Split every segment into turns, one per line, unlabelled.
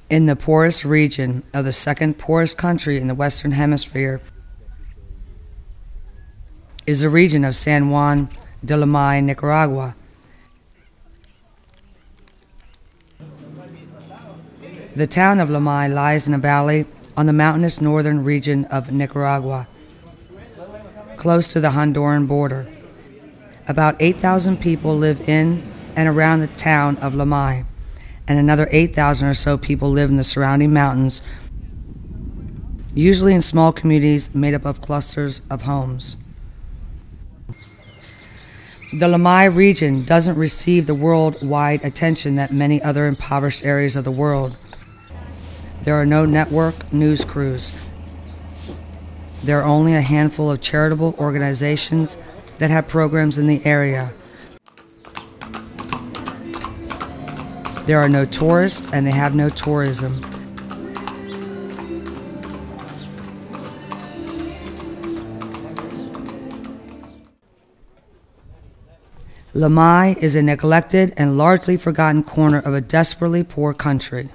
In the poorest region of the second poorest country in the Western Hemisphere is the region of San Juan de Limay, Nicaragua. The town of Limay lies in a valley on the mountainous northern region of Nicaragua, close to the Honduran border. About 8,000 people live in and around the town of Limay, and another 8,000 or so people live in the surrounding mountains, usually in small communities made up of clusters of homes. The Limay region doesn't receive the worldwide attention that many other impoverished areas of the world. There are no network news crews. There are only a handful of charitable organizations that have programs in the area. There are no tourists, and they have no tourism. Limay is a neglected and largely forgotten corner of a desperately poor country.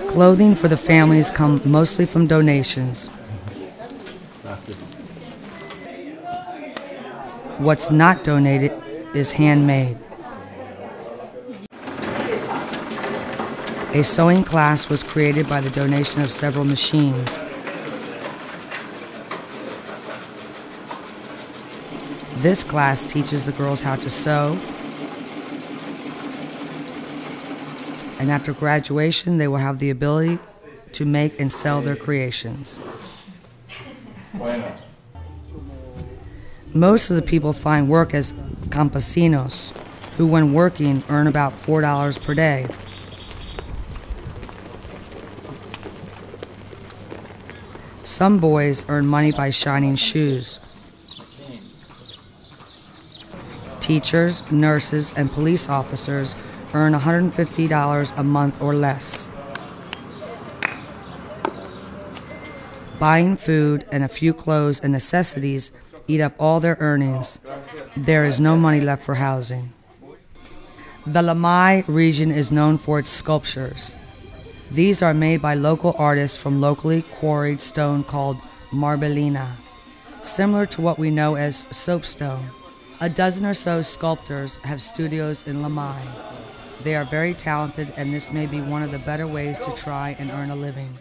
Clothing for the families come mostly from donations. What's not donated is handmade. A sewing class was created by the donation of several machines. This class teaches the girls how to sew, and after graduation they will have the ability to make and sell their creations. Most of the people find work as campesinos, who when working earn about $4 per day. Some boys earn money by shining shoes. Teachers, nurses, and police officers earn $150 a month or less. Buying food and a few clothes and necessities eat up all their earnings. There is no money left for housing. The Limay region is known for its sculptures. These are made by local artists from locally quarried stone called marbellina, similar to what we know as soapstone. A dozen or so sculptors have studios in Limay. They are very talented, and this may be one of the better ways to try and earn a living.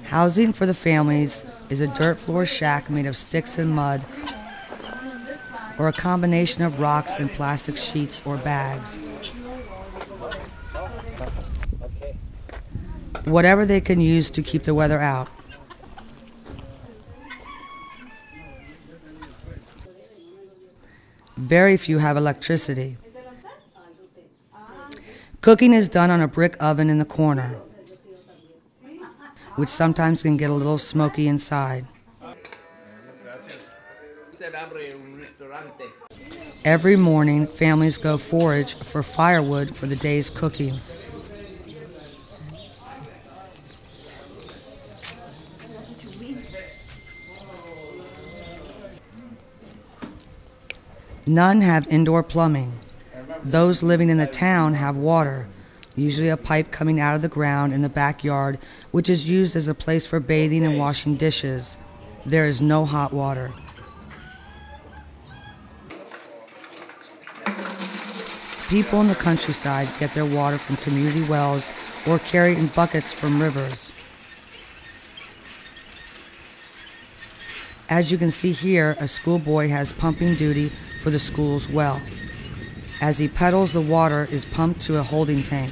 Housing for the families is a dirt floor shack made of sticks and mud, or a combination of rocks and plastic sheets or bags. Whatever they can use to keep the weather out. Very few have electricity. Cooking is done on a brick oven in the corner, which sometimes can get a little smoky inside. Every morning, families go forage for firewood for the day's cooking. None have indoor plumbing. Those living in the town have water, usually a pipe coming out of the ground in the backyard, which is used as a place for bathing and washing dishes. There is no hot water. People in the countryside get their water from community wells or carry in buckets from rivers. As you can see here, a schoolboy has pumping duty for the school's well. As he pedals, the water is pumped to a holding tank.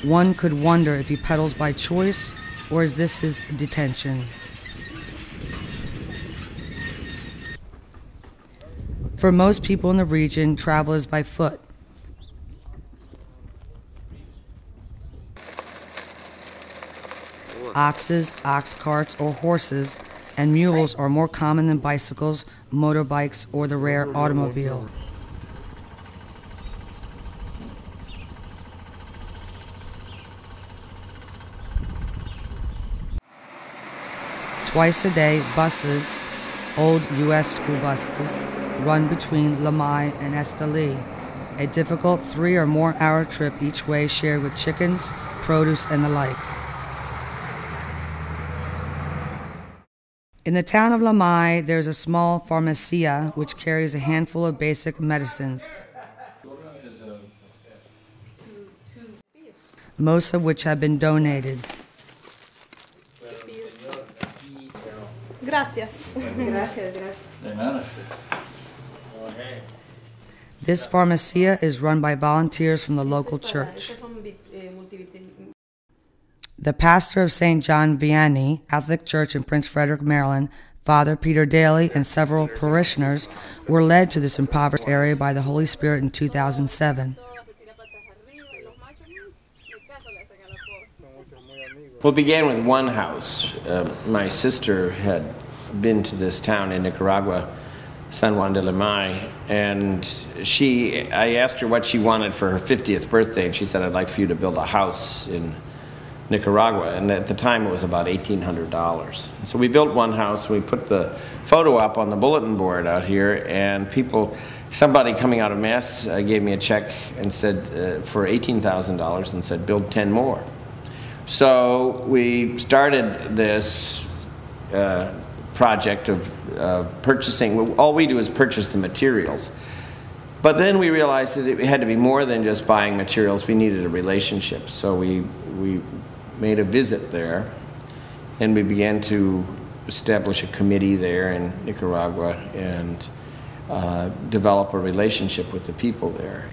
One could wonder if he pedals by choice, or is this his detention? For most people in the region, travel is by foot. Oxes, ox carts, or horses and mules are more common than bicycles, motorbikes, or the rare automobile. Twice a day, buses, old U.S. school buses, run between Limay and Esteli, a difficult 3 or more hour trip each way shared with chickens, produce, and the like. In the town of Limay, there's a small pharmacia which carries a handful of basic medicines, most of which have been donated.
Gracias.
This pharmacia is run by volunteers from the local church. The pastor of St. John, Vianney, Catholic Church in Prince Frederick, Maryland, Father Peter Daly, and several parishioners were led to this impoverished area by the Holy Spirit in 2007.
Well, it began with one house. My sister had been to this town in Nicaragua, San Juan de Limay, and I asked her what she wanted for her 50th birthday, and she said, "I'd like for you to build a house in Nicaragua," and at the time it was about $1,800. So we built one house. We put the photo up on the bulletin board out here, and somebody coming out of Mass gave me a check and said for $18,000 and said, "Build 10 more." So we started this project of purchasing. All we do is purchase the materials. But then we realized that it had to be more than just buying materials. We needed a relationship. So we made a visit there, and we began to establish a committee there in Nicaragua and develop a relationship with the people there.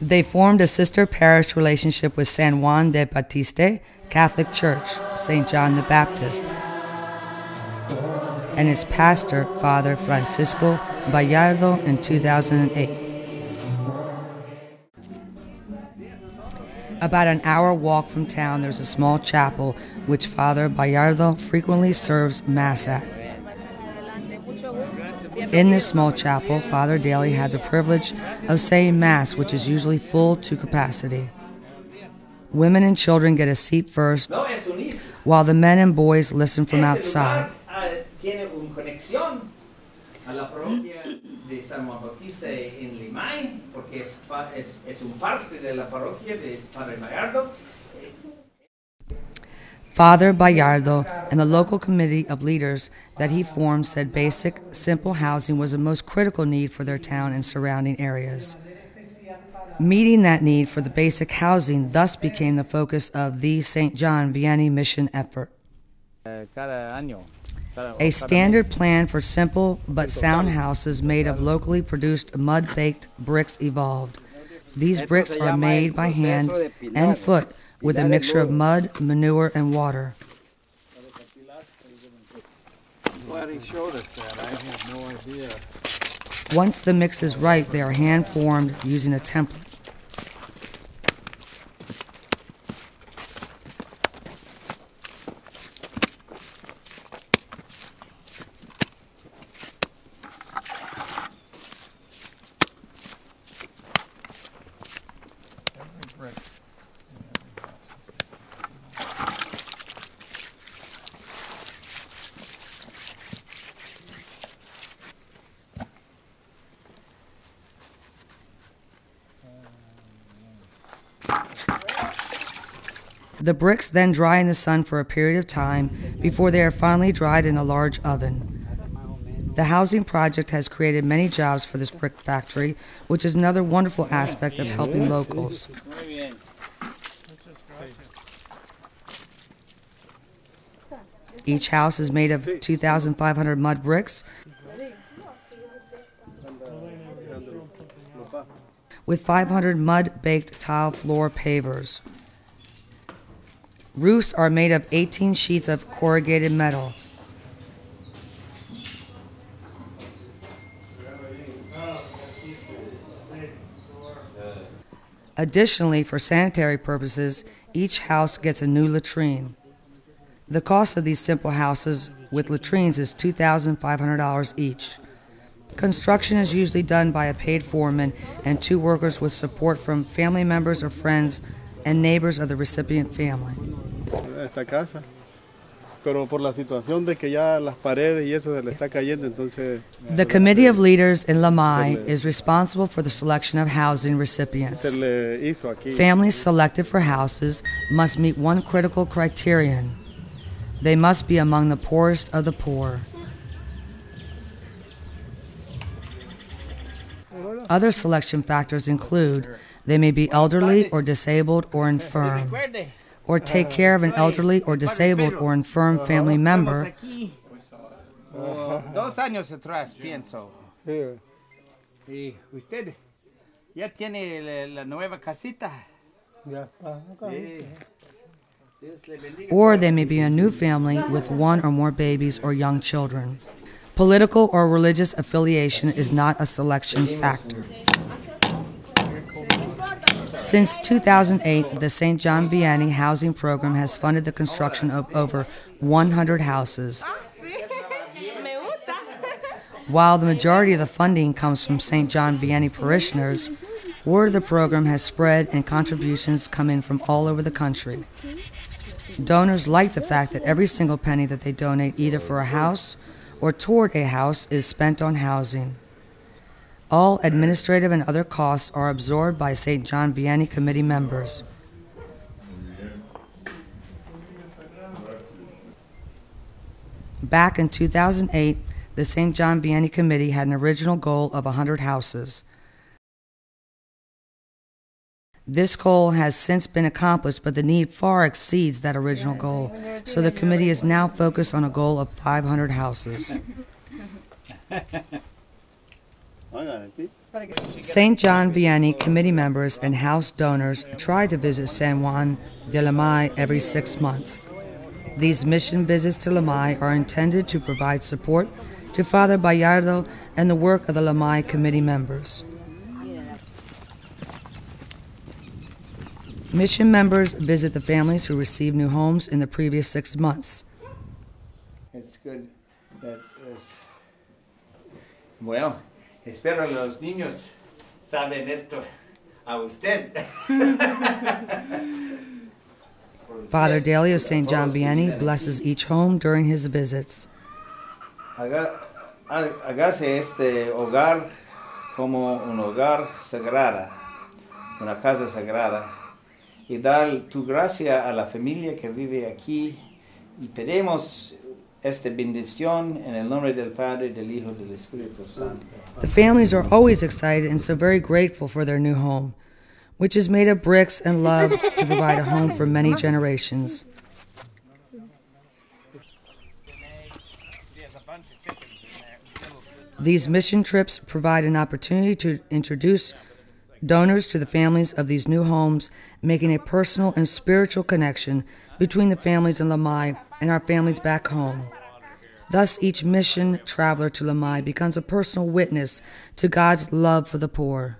They formed a sister parish relationship with San Juan de Bautiste Catholic Church, St. John the Baptist, and its pastor, Father Franciso Bayardo, in 2008. About an hour walk from town, there's a small chapel which Father Bayardo frequently serves Mass at. In this small chapel, Father Daly had the privilege of saying Mass, which is usually full to capacity. Women and children get a seat first, while the men and boys listen from outside.
A la parroquia de San Juan Bautiste en Limay, porque es un parte de la parroquia de Padre Bayardo.
Father Bayardo and the local committee of leaders that he formed said basic, simple housing was the most critical need for their town and surrounding areas. Meeting that need for the basic housing thus became the focus of the St. John Vianney mission effort. A standard plan for simple but sound houses made of locally produced mud-baked bricks evolved. These bricks are made by hand and foot with a mixture of mud, manure, and water.
Glad he showed us that. I have no idea.
Once the mix is right, they are hand-formed using a template. The bricks then dry in the sun for a period of time before they are finally dried in a large oven. The housing project has created many jobs for this brick factory, which is another wonderful aspect of helping locals. Each house is made of 2,500 mud bricks with 500 mud-baked tile floor pavers. Roofs are made of 18 sheets of corrugated metal. Additionally, for sanitary purposes, each house gets a new latrine. The cost of these simple houses with latrines is $2,500 each. Construction is usually done by a paid foreman and 2 workers with support from family members or friends and neighbors of the recipient family.
Esta casa
pero por la situación de que ya las paredes y eso se le está cayendo, entonces...
The Committee of Leaders in Limay is responsible for the selection of housing recipients.
Se le hizo aquí.
Families selected for houses must meet one critical criterion. They must be among the poorest of the poor. Other selection factors include they may be elderly or disabled or infirm, or take care of an elderly or disabled or infirm family member,
2 años atrás, pienso. Y usted ya tiene la nueva casita.
Ya está.
or they may be a new family with one or more babies or young children. Political or religious affiliation is not a selection factor. Since 2008, the St. John Vianney housing program has funded the construction of over 100 houses. While the majority of the funding comes from St. John Vianney parishioners, word of the program has spread and contributions come in from all over the country. Donors like the fact that every single penny that they donate either for a house or toward a house is spent on housing. All administrative and other costs are absorbed by St. John Vianney committee members. Back in 2008, the St. John Vianney Committee had an original goal of 100 houses. This goal has since been accomplished, but the need far exceeds that original goal, so the committee is now focused on a goal of 500 houses. St. John Vianney committee members and house donors try to visit San Juan de Limay every 6 months. These mission visits to Limay are intended to provide support to Father Bayardo and the work of the Limay committee members. Mission members visit the families who received new homes in the previous 6 months.
It's good that well, espero los niños saben esto a usted.
Father Daly of St. John Vianney blesses each home during his visits.
Hágase este hogar como un hogar sagrada, una casa sagrada, y dar tu gracia a la familia que vive aquí, y pedimos esta bendición en el nombre del Padre, del Hijo y del Espíritu Santo.
The families are always excited and so very grateful for their new home, which is made of bricks and love to provide a home for many generations. These mission trips provide an opportunity to introduce donors to the families of these new homes, making a personal and spiritual connection between the families in Limay and our families back home. Thus, each mission traveler to Limay becomes a personal witness to God's love for the poor.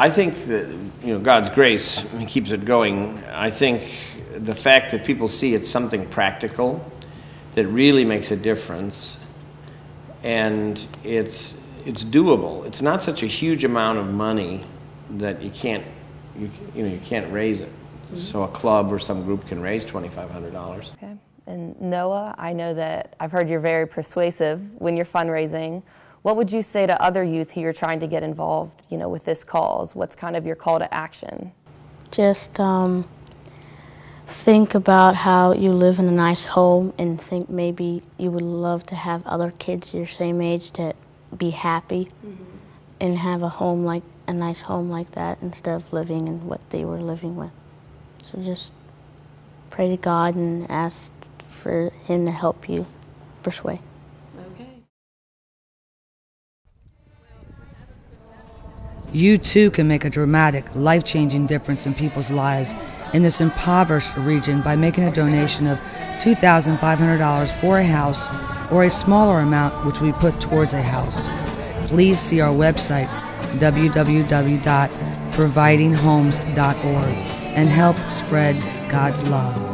I think that God's grace keeps it going. I think the fact that people see it's something practical that really makes a difference, and it's doable. It's not such a huge amount of money that you can't raise it. So a club or some group can raise $2,500.
Okay. And Noah, I know that I've heard you're very persuasive when you're fundraising. What would you say to other youth who you're trying to get involved, with this cause? What's kind of your call to action?
Just think about how you live in a nice home and think maybe you would love to have other kids your same age to be happy and have a nice home like that instead of living in what they were living with. So just pray to God and ask for Him to help you persuade.
Okay.
You too can make a dramatic, life-changing difference in people's lives in this impoverished region by making a donation of $2,500 for a house or a smaller amount which we put towards a house. Please see our website, www.providinghomes.org, and help spread God's love.